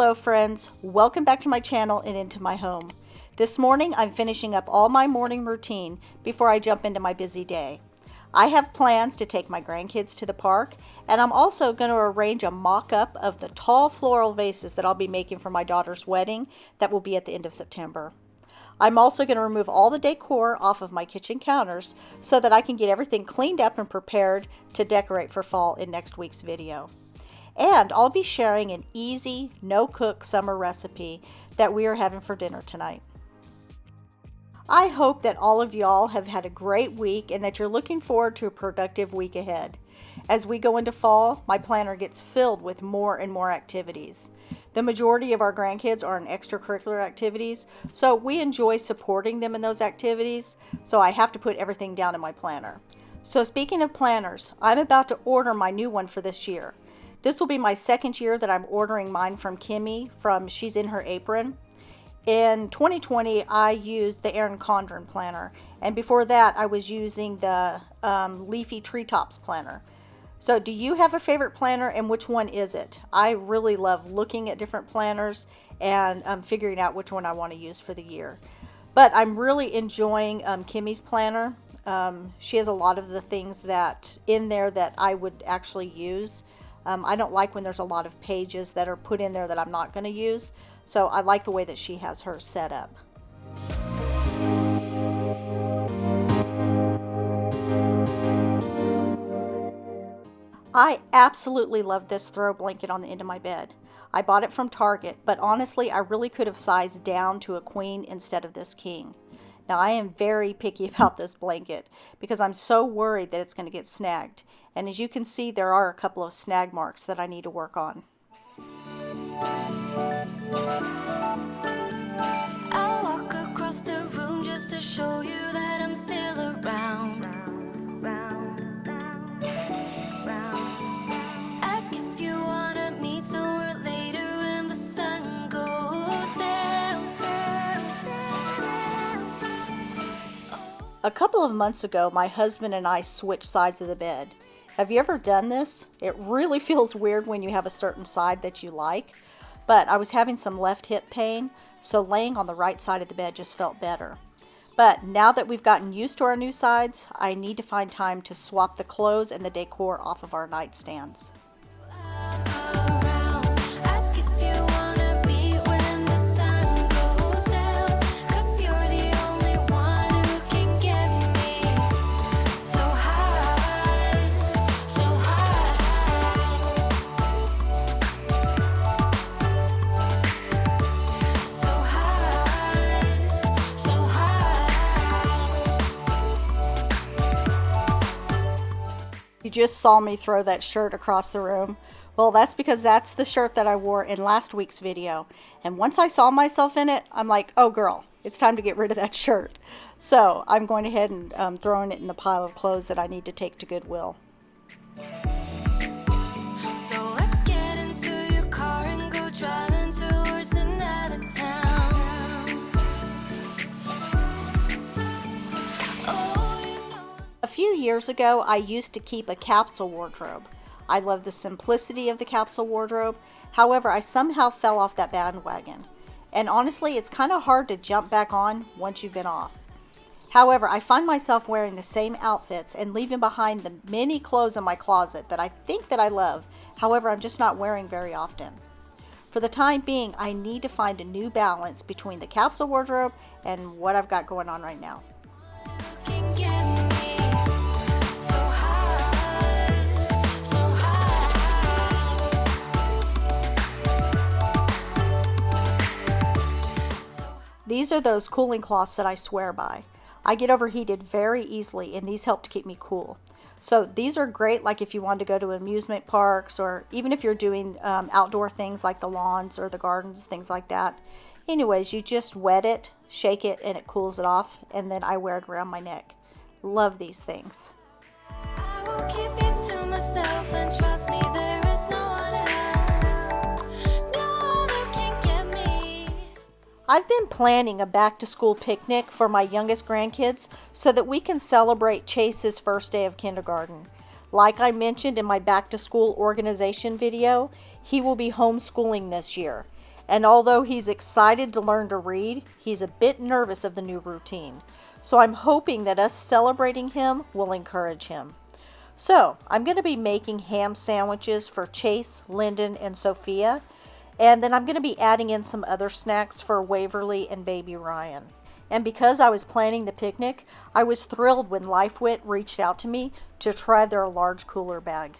Hello friends, welcome back to my channel and into my home. This morning I'm finishing up all my morning routine before I jump into my busy day. I have plans to take my grandkids to the park, and I'm also going to arrange a mock-up of the tall floral vases that I'll be making for my daughter's wedding that will be at the end of September. I'm also going to remove all the decor off of my kitchen counters so that I can get everything cleaned up and prepared to decorate for fall in next week's video. And I'll be sharing an easy, no-cook summer recipe that we are having for dinner tonight. I hope that all of y'all have had a great week and that you're looking forward to a productive week ahead. As we go into fall, my planner gets filled with more and more activities. The majority of our grandkids are in extracurricular activities, so we enjoy supporting them in those activities, so I have to put everything down in my planner. So speaking of planners, I'm about to order my new one for this year. This will be my second year that I'm ordering mine from Kimmy from She's in Her Apron. In 2020, I used the Erin Condren planner, and before that, I was using the Leafy Treetops planner. So do you have a favorite planner, and which one is it? I really love looking at different planners and figuring out which one I want to use for the year. But I'm really enjoying Kimmy's planner. She has a lot of the things that in there that I would actually use. I don't like when there's a lot of pages that are put in there that I'm not going to use. So I like the way that she has hers set up. I absolutely love this throw blanket on the end of my bed. I bought it from Target, but honestly, I really could have sized down to a queen instead of this king. Now, I am very picky about this blanket because I'm so worried that it's going to get snagged. And as you can see, there are a couple of snag marks that I need to work on. I'll walk across the room just to show you that I'm still around. Ask if you wanna meet somewhere later when the sun goes down. A couple of months ago, my husband and I switched sides of the bed. Have you ever done this? It really feels weird when you have a certain side that you like, but I was having some left hip pain, so laying on the right side of the bed just felt better. But now that we've gotten used to our new sides, I need to find time to swap the clothes and the decor off of our nightstands. You just saw me throw that shirt across the room. Well, that's because that's the shirt that I wore in last week's video. And once I saw myself in it, I'm like, oh girl, it's time to get rid of that shirt. So I'm going ahead and throwing it in the pile of clothes that I need to take to Goodwill. So let's get into your car and go driving towards another town. Oh, you know. A few years ago, I used to keep a capsule wardrobe. I love the simplicity of the capsule wardrobe. However, I somehow fell off that bandwagon. And honestly, it's kind of hard to jump back on once you've been off. However, I find myself wearing the same outfits and leaving behind the many clothes in my closet that I think that I love. However, I'm just not wearing very often. For the time being, I need to find a new balance between the capsule wardrobe and what I've got going on right now. Can get me so high, so high. These are those cooling cloths that I swear by. I get overheated very easily, and these help to keep me cool. So these are great, like if you want to go to amusement parks, or even if you're doing outdoor things like the lawns or the gardens, things like that. Anyways, you just wet it, shake it, and it cools it off, and then I wear it around my neck. Love these things. I will keep you to myself, and trust me, there is no one else. No one can get me. I've been planning a back-to-school picnic for my youngest grandkids so that we can celebrate Chase's first day of kindergarten. Like I mentioned in my back-to-school organization video, he will be homeschooling this year. And although he's excited to learn to read, he's a bit nervous of the new routine. So I'm hoping that us celebrating him will encourage him. So I'm going to be making ham sandwiches for Chase, Lyndon, and Sophia. And then I'm going to be adding in some other snacks for Waverly and baby Ryan. And because I was planning the picnic, I was thrilled when LifeWit reached out to me to try their large cooler bag.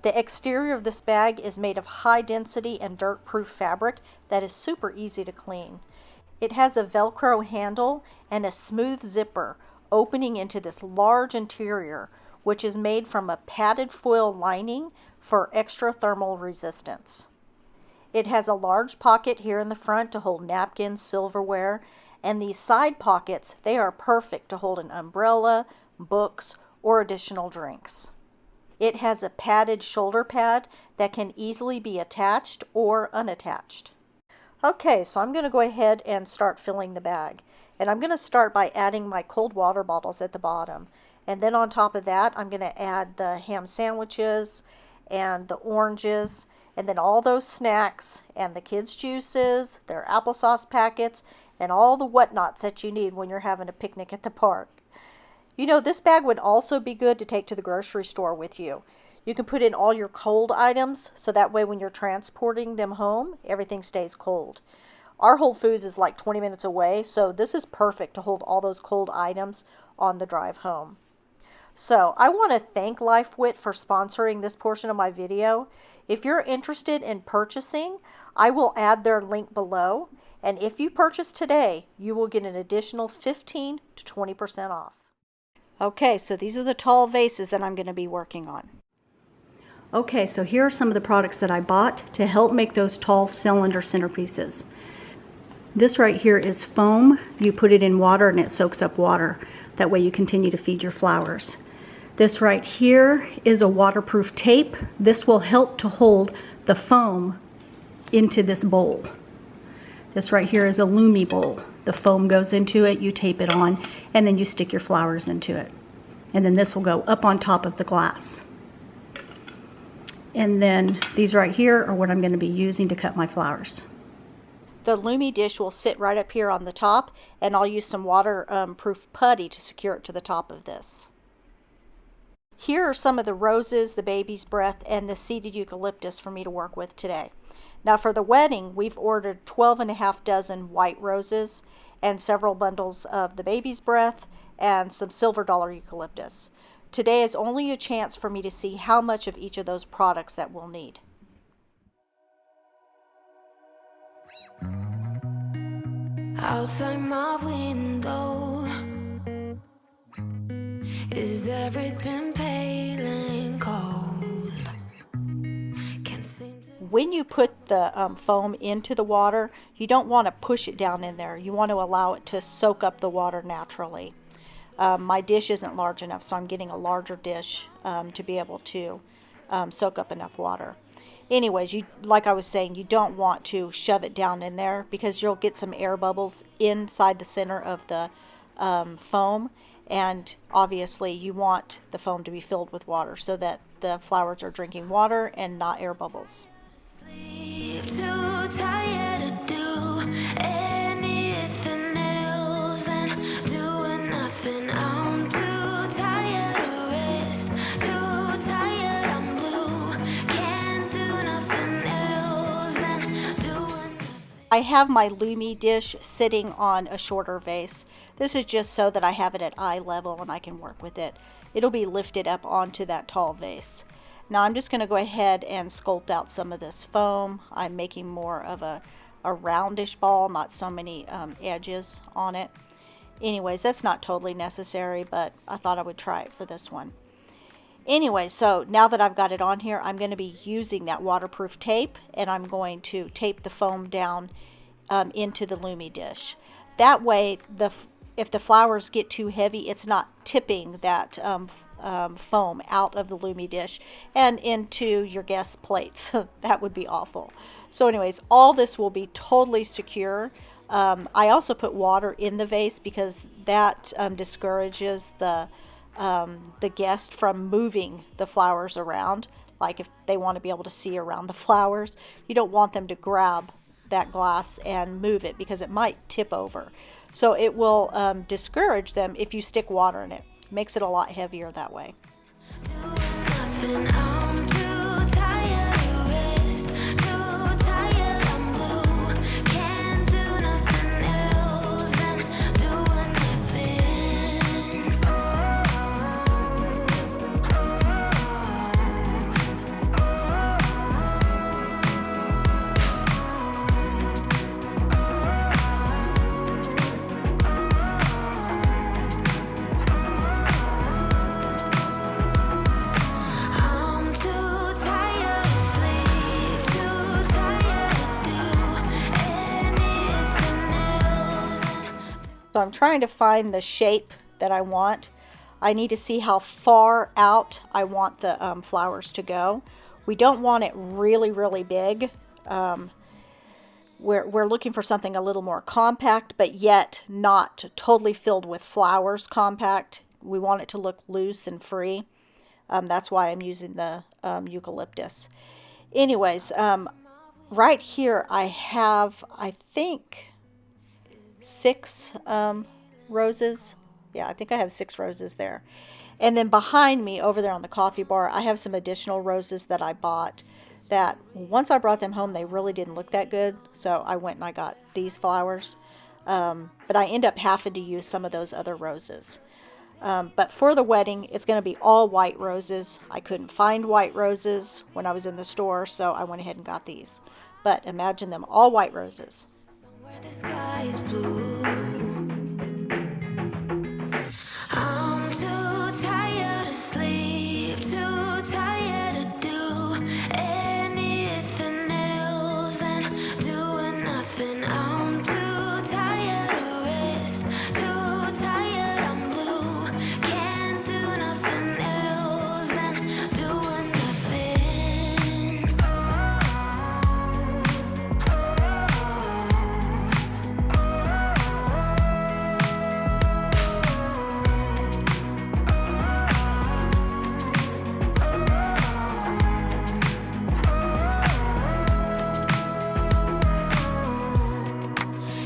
The exterior of this bag is made of high density and dirt-proof fabric that is super easy to clean. It has a Velcro handle and a smooth zipper opening into this large interior, which is made from a padded foil lining for extra thermal resistance. It has a large pocket here in the front to hold napkins, silverware, and these side pockets, they are perfect to hold an umbrella, books, or additional drinks. It has a padded shoulder pad that can easily be attached or unattached. Okay, so I'm going to go ahead and start filling the bag. And I'm going to start by adding my cold water bottles at the bottom. And then on top of that, I'm going to add the ham sandwiches and the oranges, and then all those snacks and the kids' juices, their applesauce packets, and all the whatnots that you need when you're having a picnic at the park. You know, this bag would also be good to take to the grocery store with you. You can put in all your cold items, so that way when you're transporting them home, everything stays cold. Our Whole Foods is like 20 minutes away, so this is perfect to hold all those cold items on the drive home. So I want to thank LifeWit for sponsoring this portion of my video. If you're interested in purchasing, I will add their link below. And if you purchase today, you will get an additional 15 to 20% off. Okay, so these are the tall vases that I'm going to be working on. Okay, so here are some of the products that I bought to help make those tall cylinder centerpieces. This right here is foam. You put it in water and it soaks up water. That way you continue to feed your flowers. This right here is a waterproof tape. This will help to hold the foam into this bowl. This right here is a Lumi bowl. The foam goes into it, you tape it on, and then you stick your flowers into it. And then this will go up on top of the glass. And then these right here are what I'm going to be using to cut my flowers. The Lumi dish will sit right up here on the top, and I'll use some waterproof putty to secure it to the top of this. Here are some of the roses, the baby's breath, and the seeded eucalyptus for me to work with today. Now for the wedding, we've ordered 12.5 dozen white roses and several bundles of the baby's breath and some silver dollar eucalyptus. Today is only a chance for me to see how much of each of those products that we'll need. Outside my window, is everything pale and cold? Can't seem to... When you put the foam into the water, you don't want to push it down in there. You want to allow it to soak up the water naturally. My dish isn't large enough, so I'm getting a larger dish to be able to soak up enough water. Anyways, like I was saying, you don't want to shove it down in there because you'll get some air bubbles inside the center of the foam. And obviously you want the foam to be filled with water so that the flowers are drinking water and not air bubbles. Sleep, too tired to do anything else than doing nothing. I'm too tired to rest, too tired, I'm blue. Can't do nothing else than doing nothing. I have my Lumi dish sitting on a shorter vase. This is just so that I have it at eye level and I can work with it. It'll be lifted up onto that tall vase. Now I'm just going to go ahead and sculpt out some of this foam. I'm making more of a roundish ball, not so many edges on it. Anyways, that's not totally necessary, but I thought I would try it for this one. Anyway, so now that I've got it on here, I'm going to be using that waterproof tape, and I'm going to tape the foam down into the Lumi dish. That way, if the flowers get too heavy, it's not tipping that foam out of the Lumi dish and into your guests' plates. That would be awful. So anyways, all this will be totally secure. I also put water in the vase because that discourages the guest from moving the flowers around. Like if they want to be able to see around the flowers, you don't want them to grab that glass and move it because it might tip over. So it will discourage them if you stick water in it. Makes it a lot heavier that way. Nothing, I'm too tired to rest, too tired, I'm blue. Can't do nothing else than doing nothing. I'm too tired to sleep, too tired to do anything else than So I'm trying to find the shape that I want. I need to see how far out I want the flowers to go. We don't want it really, really big. We're looking for something a little more compact, but yet not totally filled with flowers compact. We want it to look loose and free. That's why I'm using the eucalyptus. Anyways, right here I have, I think, 6 roses. Yeah, I think I have 6 roses there. And then behind me over there on the coffee bar, I have some additional roses that I bought that once I brought them home, they really didn't look that good. So I went and I got these flowers. But I end up having to use some of those other roses. But for the wedding, it's going to be all white roses. I couldn't find white roses when I was in the store, so I went ahead and got these. But imagine them all white roses. where the sky is blue. I'm too tired to sleep, too tired to do anything else than doing nothing. I'm too tired to rest, too tired, I'm blue. Can't do nothing else than doing nothing.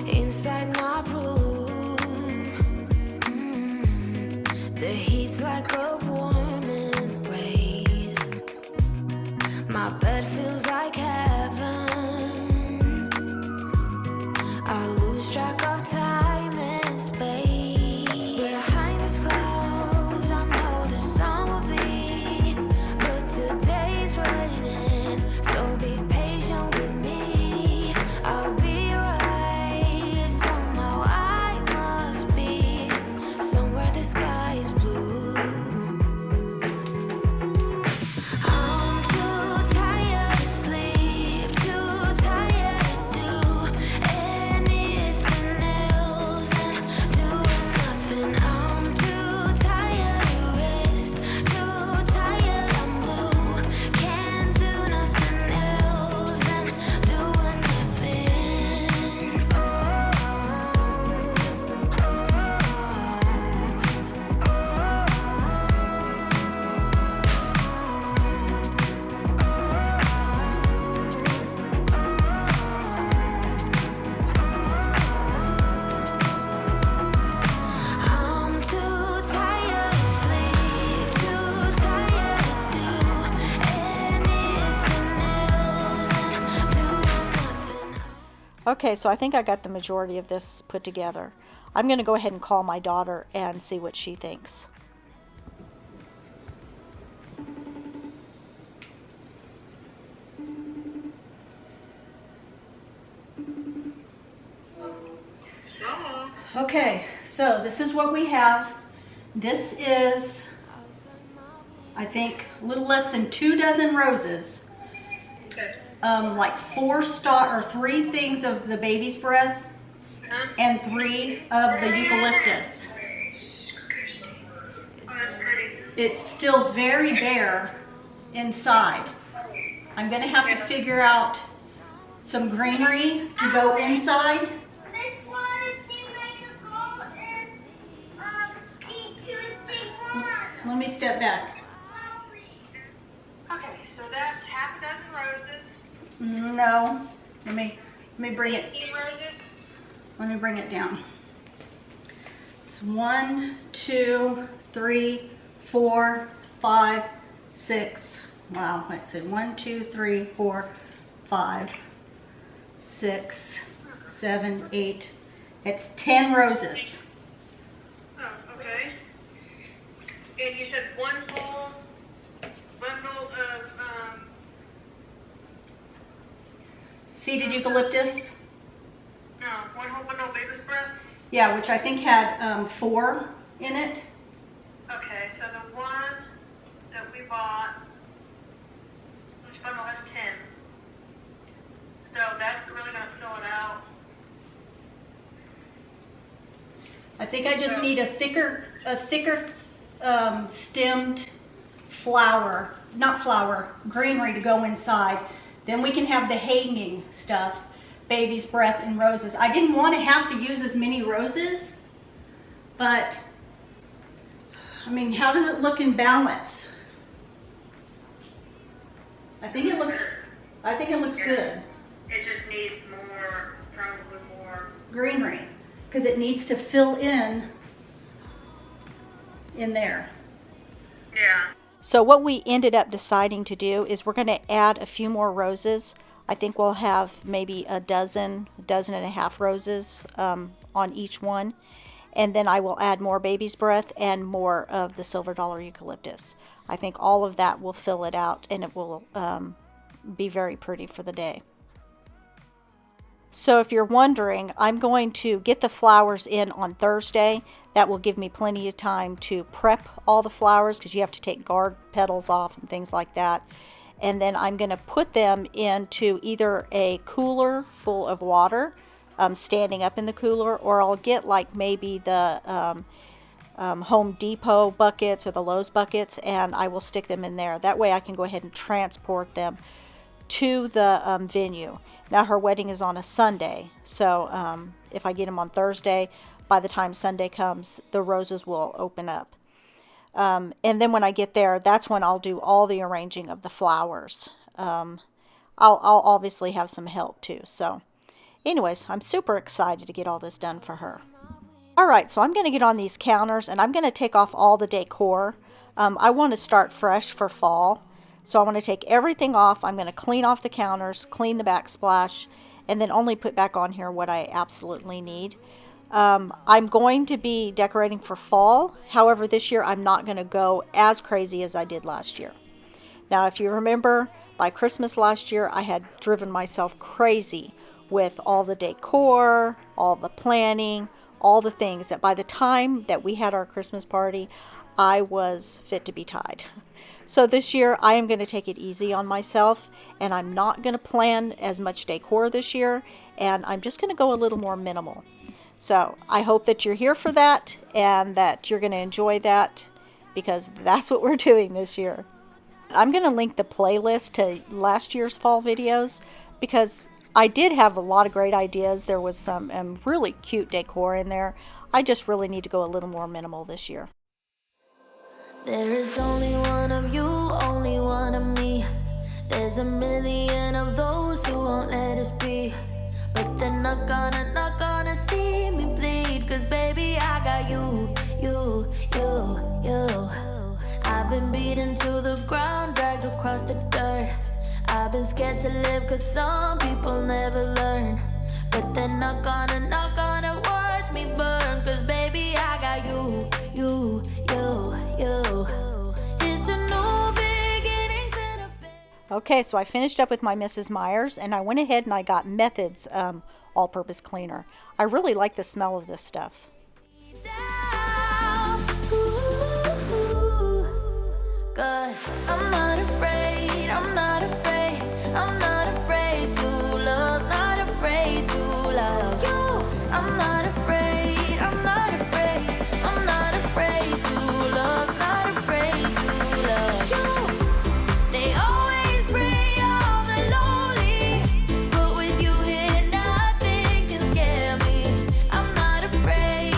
Inside my room, the heat's like a warm embrace. My bed feels like heaven. I lose track of time and space. Behind these clouds, I know the sun will be, but today's raining, so be patient with me. I'll be right. Somehow I must be somewhere the sky is blue. I'm too tired to sleep, too tired to do anything else than doing nothing. I'm too tired to rest, too tired, I'm blue. Can't do nothing else than doing nothing. I'm too tired to sleep, too tired to do anything else than doing nothing. Okay, so I think I got the majority of this put together. I'm going to go ahead and call my daughter and see what she thinks. Okay, so this is what we have. This is, I think, a little less than 2 dozen roses. Like 3 things of the baby's breath and 3 of the eucalyptus. Oh, that's pretty. It's still very bare inside. I'm going to have to figure out some greenery to go inside. Let me step back. Okay, so that's half a dozen roses. No, let me bring it. 18 roses? Let me bring it down. It's 1, 2, 3, 4, 5, 6. Wow, let's see. 1, 2, 3, 4, 5, 6, 7, 8. It's 10 roses. Oh, okay. And you said one whole bundle of Seeded eucalyptus. no, one whole bundle of baby's breath? Yeah, which I think had 4 in it. Okay, so the one that we bought, which bundle has 10? So that's really going to fill it out. I think I just need a thicker stemmed flower, not flower, greenery to go inside. Then we can have the hanging stuff, baby's breath and roses. I didn't want to have to use as many roses, but I mean, how does it look in balance? I think it looks good. It just needs more, probably more. Greenery, because it needs to fill in there. Yeah. So what we ended up deciding to do is we're going to add a few more roses. I think we'll have maybe a dozen and a half roses on each one. And then I will add more baby's breath and more of the silver dollar eucalyptus. I think all of that will fill it out, and it will be very pretty for the day. So if you're wondering, I'm going to get the flowers in on Thursday. That will give me plenty of time to prep all the flowers, because you have to take guard petals off and things like that. And then I'm going to put them into either a cooler full of water, standing up in the cooler, or I'll get like maybe the Home Depot buckets or the Lowe's buckets, and I will stick them in there. That way I can go ahead and transport them to the venue. Now her wedding is on a Sunday, so if I get them on Thursday, by the time Sunday comes, the roses will open up. And then when I get there, that's when I'll do all the arranging of the flowers. I'll obviously have some help too. So anyways, I'm super excited to get all this done for her. Alright, so I'm going to get on these counters, and I'm going to take off all the decor. I want to start fresh for fall. So I want to take everything off. I'm going to clean off the counters, clean the backsplash, and then only put back on here what I absolutely need. I'm going to be decorating for fall. However, this year I'm not going to go as crazy as I did last year. Now, if you remember, by Christmas last year, I had driven myself crazy with all the decor, all the planning, all the things that by the time that we had our Christmas party, I was fit to be tied. So this year I am going to take it easy on myself, and I'm not going to plan as much decor this year, and I'm just going to go a little more minimal. So I hope that you're here for that, and that you're going to enjoy that, because that's what we're doing this year. I'm going to link the playlist to last year's fall videos, because I did have a lot of great ideas. There was some really cute decor in there. I just really need to go a little more minimal this year. There is only one of you, only one of me. There's a million of those who won't let us be. But they're not gonna see me bleed. Cause baby, I got you. I've been beaten to the ground, dragged across the dirt. I've been scared to live cause some people never learn. But they're not gonna watch me burn. Cause baby, I got you. It's a new beginnings and a Okay, so I finished up with my Mrs. Myers, and I went ahead and I got Method's all-purpose cleaner. I really like the smell of this stuff. down. Ooh, 'cause I'm not afraid, I'm not afraid, I'm not afraid to love, not afraid to love you. I'm not afraid, I'm not afraid, I'm not afraid to love, not afraid to love you. They always bring all the lonely, but with you here nothing can scare me. I'm not afraid.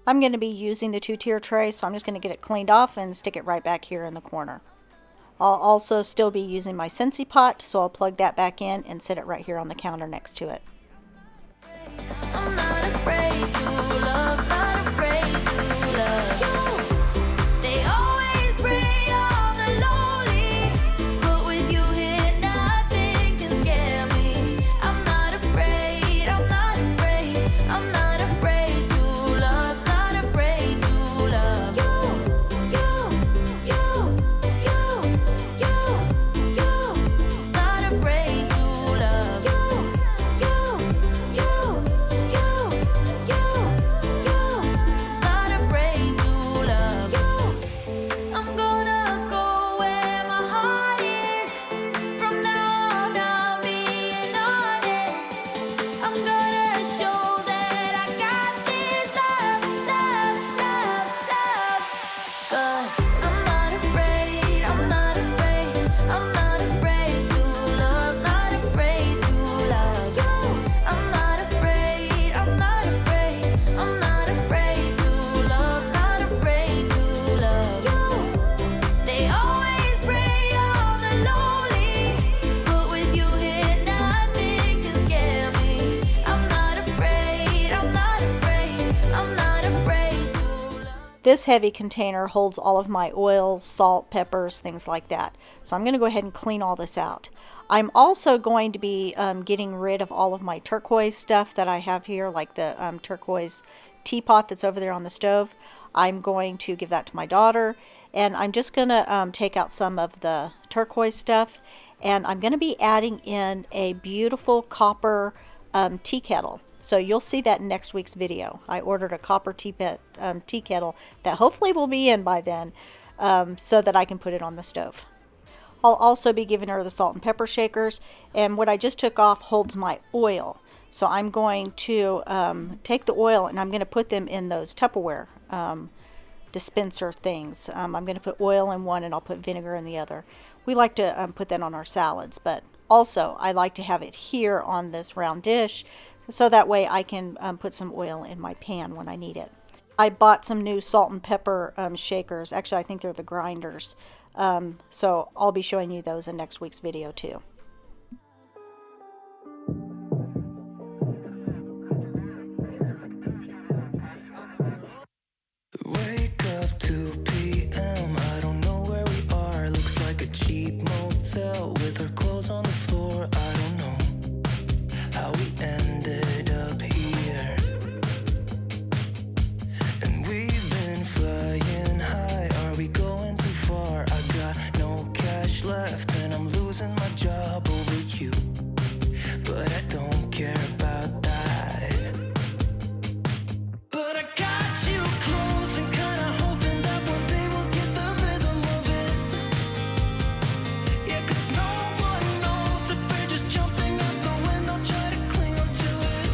I'm going to be using the 2-tier tray, so I'm just going to get it cleaned off and stick it right back here in the corner. I'll also still be using my SCENTSY pot, so I'll plug that back in and set it right here on the counter next to it. I'm not afraid to love, not afraid to love you. They always bring all the lonely, but with you here, nothing can scare me. I'm not afraid, I'm not afraid, I'm not afraid to love, not afraid to love you, not afraid to love not afraid to love. I'm gonna go where my heart is. From now on, I'm being honest. I'm gonna show that I got this love. 'Cause I'm not afraid, I'm not afraid, I'm not afraid to love, not afraid to love. I'm not afraid, I'm not afraid, I'm not afraid to love, not afraid to love. They always bring all the lonely, but with you here, nothing can scare me. I'm not afraid, I'm not afraid, I'm not afraid to love. This heavy container holds all of my oils, salt, peppers, things like that. So I'm going to go ahead and clean all this out. I'm also going to be getting rid of all of my turquoise stuff that I have here, like the turquoise teapot that's over there on the stove. I'm going to give that to my daughter, and I'm just going to take out some of the turquoise stuff, and I'm going to be adding in a beautiful copper tea kettle. So you'll see that in next week's video. I ordered a copper tea kettle that hopefully will be in by then, so that I can put it on the stove. I'll also be giving her the salt and pepper shakers, and what I just took off holds my oil. So I'm going to take the oil and I'm going to put them in those Tupperware dispenser things. I'm going to put oil in one and I'll put vinegar in the other. We like to put that on our salads, but also I like to have it here on this round dish, so that way I can put some oil in my pan when I need it. I bought some new salt and pepper shakers. Actually, I think they're the grinders. So I'll be showing you those in next week's video too. Wake up 2 p.m. I don't know where we are. Looks like a cheap motel with our clothes on the floor. I don't know how we ended up here. And we've been flying high. Are we going too far? I got no cash left and I'm losing my job over you. But I don't care about that. But I got you close and kinda hoping that one day we'll get the rhythm of it. Yeah, 'cause no one knows if we're just jumping out the window, try to cling on to it.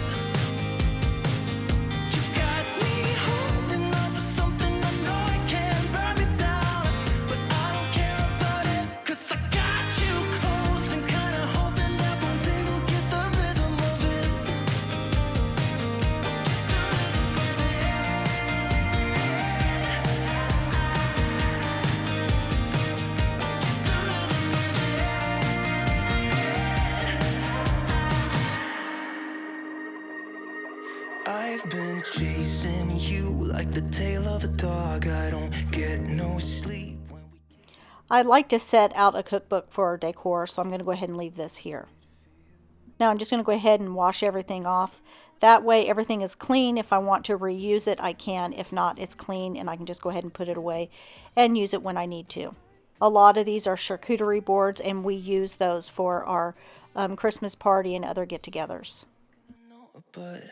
You got me holding on to something I know it can burn me down, but I don't care about it, 'cause I got you close and kinda hoping that one day we'll get the rhythm of it. I've been chasing you like the tail of a dog. I don't get no sleep when we I'd like to set out a cookbook for decor, so I'm going to go ahead and leave this here. Now I'm just going to go ahead and wash everything off. That way everything is clean. If I want to reuse it, I can. If not, it's clean and I can just go ahead and put it away and use it when I need to. A lot of these are charcuterie boards, and we use those for our Christmas party and other get-togethers. know, but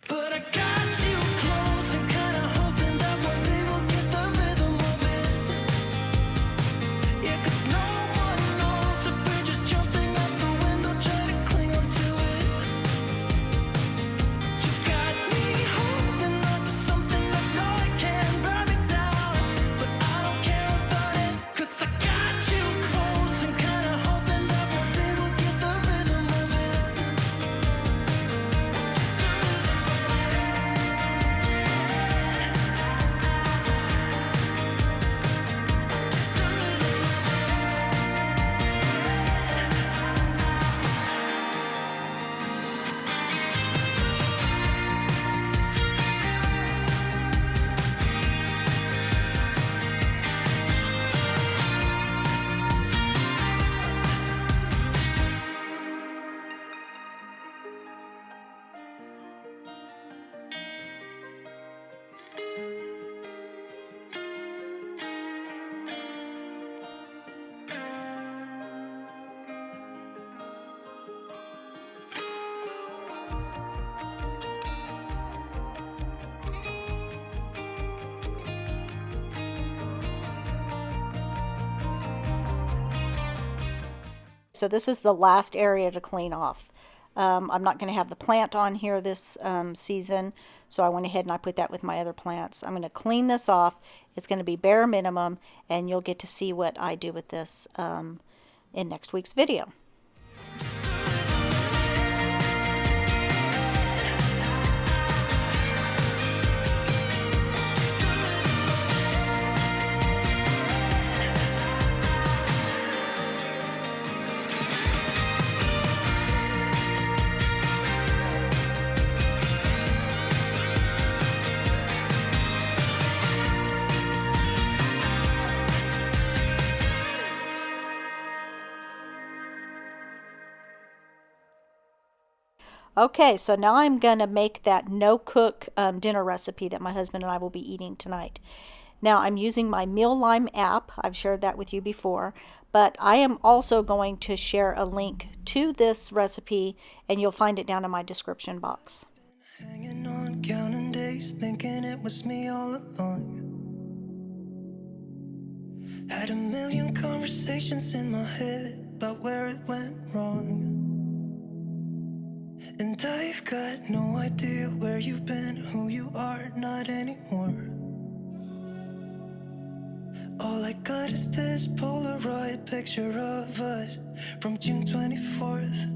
I got you close and kinda hoping that one day we'll get the rhythm of it. Yeah, 'cause no one knows if we're just jumping out the window, try to cling on to it. You got me holding on to something I know it can burn me down, but I don't care about it, 'cause I got you close and kinda hoping that one day we'll get the rhythm of it. The rhythm of it. So this is the last area to clean off. I'm not going to have the plant on here this season, so I went ahead and I put that with my other plants. I'm going to clean this off. It's going to be bare minimum, and you'll get to see what I do with this in next week's video. Okay, so now I'm going to make that no-cook dinner recipe that my husband and I will be eating tonight. Now, I'm using my Mealime app. I've shared that with you before, but I am also going to share a link to this recipe, and you'll find it down in my description box. Hanging on, counting days, thinking it was me all along. Had a million conversations in my head about where it went wrong. And I've got no idea where you've been, who you are, not anymore. All I got is this Polaroid picture of us from June 24th.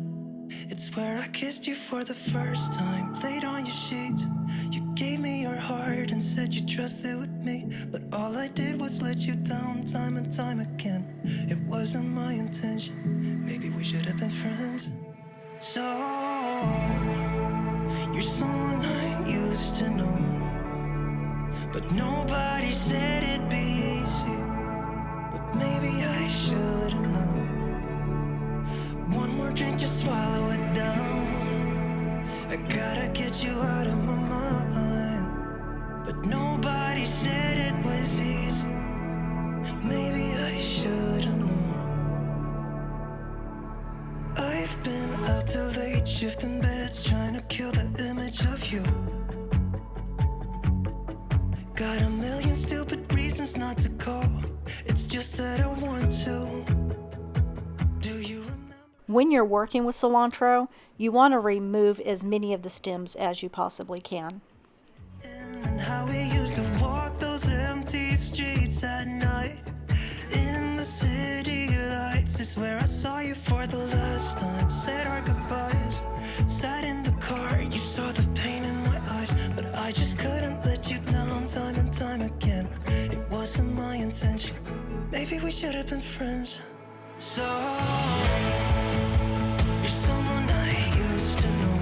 It's where I kissed you for the first time, laid on your sheets. You gave me your heart and said you trusted with me, but all I did was let you down time and time again. It wasn't my intention, maybe we should have been friends. So, you're someone I used to know, but nobody said it'd be easy. But maybe I should have known. One more drink, just swallow it down. I gotta get you out of my mind. But nobody said it was easy. Maybe I should have known. I've been out till late, shifting beds, trying to kill the image of you. Got a million stupid reasons not to call. It's just that I want to. Do you remember? When you're working with cilantro, you want to remove as many of the stems as you possibly can. And how we used to walk those empty streets at night. In the city lights is where I saw you for the last time. Said our goodbyes, sat in the car. You saw the pain in my eyes, but I just couldn't let you down time and time again. It wasn't my intention, maybe we should have been friends. So, you're someone I used to know,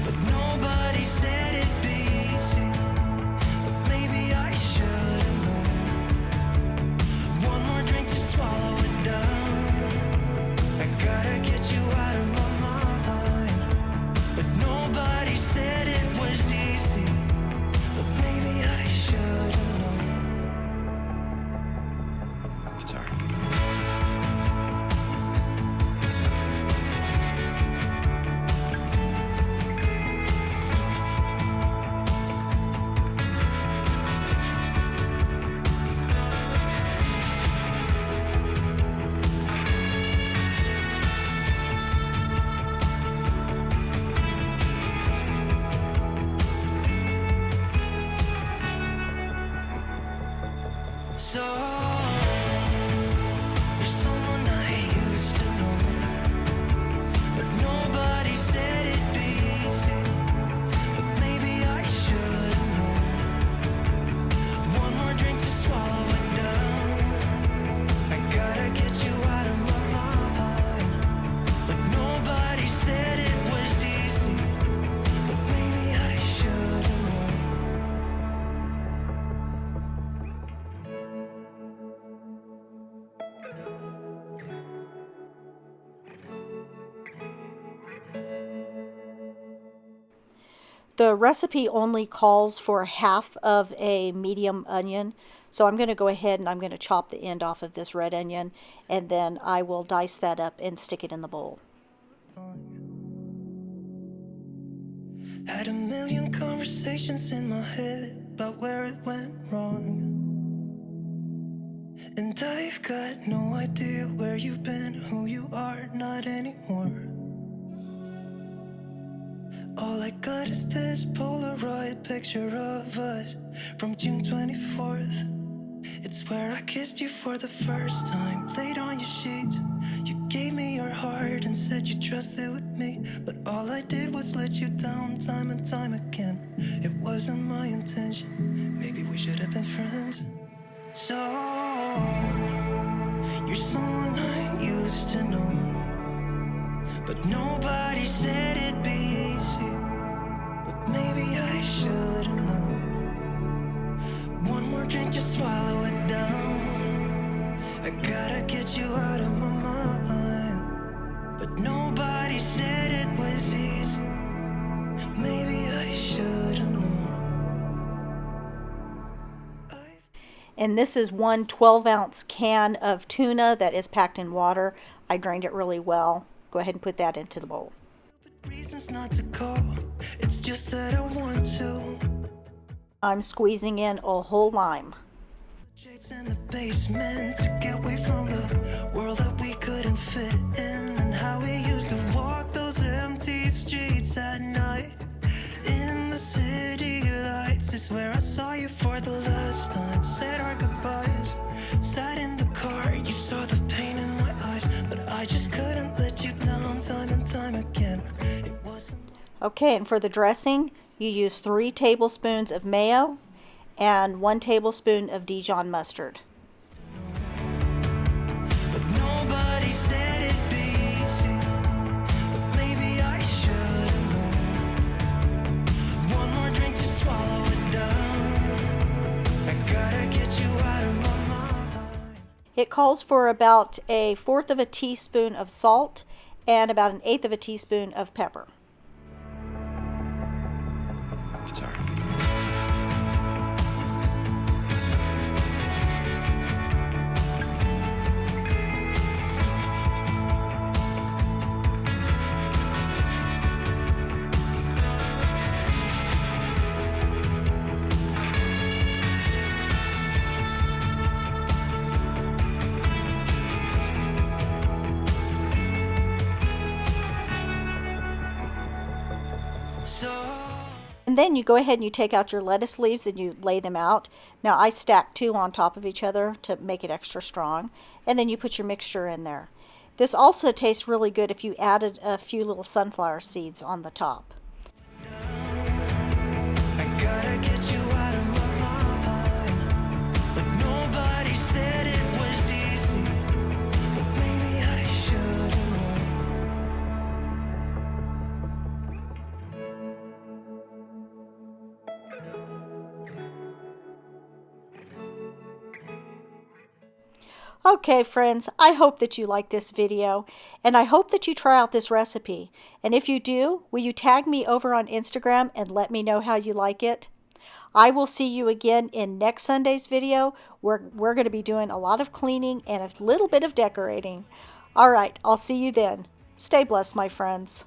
but nobody said it'd be easy. But maybe I should have known. One more drink to swallow it down. I gotta get you out of my mind. But nobody said it was easy. But maybe I should have known. Guitar. So, you're someone I used to know, but nobody said it'd be easy. But maybe I should have known. One more drink to swallow it down. I gotta get you out of my mind. But nobody said it was easy. But maybe I should have known. The recipe only calls for half of a medium onion, so I'm going to go ahead and I'm going to chop the end off of this red onion, and then I will dice that up and stick it in the bowl. Had a million conversations in my head about where it went wrong. And And I've got no idea where you've been, who you are, not anymore. All I got is this Polaroid picture of us from June 24th. It's where I kissed you for the first time, laid on your sheets. You gave me your heart and said you trusted with me, but all I did was let you down time and time again. It wasn't my intention, maybe we should have been friends. So, you're someone I used to know, but nobody said it'd be easy. But maybe I should have known. One more drink, just swallow it down. I gotta get you out of my mind. But nobody said it was easy. Maybe I should have known. And this is one 12-ounce can of tuna that is packed in water. I drained it really well. Go ahead and put that into the bowl. Reasons not to call. It's just that I want to. I'm squeezing in a whole lime. Japes in the basement to get away from the world that we couldn't fit in, and how we used to walk those empty streets at night. In the city lights is where I saw you for the last time. Said our goodbyes, sat in the car. You saw the pain in my eyes, but I just couldn't let you down time and time again. It wasn't. Okay, and for the dressing, you use 3 tablespoons of mayo and 1 tablespoon of Dijon mustard. But nobody said it'd be easy. But maybe I should have known. One more drink to swallow it down. I gotta get you out of my mind. It calls for about 1/4 of a teaspoon of salt and about 1/8 of a teaspoon of pepper. Guitar. And then you go ahead and you take out your lettuce leaves and you lay them out. Now I stack 2 on top of each other to make it extra strong. And then you put your mixture in there. This also tastes really good if you added a few little sunflower seeds on the top. I gotta get you out of my mind. But nobody said it was easy. But maybe I should have known. Okay friends, I hope that you like this video and I hope that you try out this recipe. And if you do, will you tag me over on Instagram and let me know how you like it? I will see you again in next Sunday's video where we're going to be doing a lot of cleaning and a little bit of decorating. All right, I'll see you then. Stay blessed, my friends.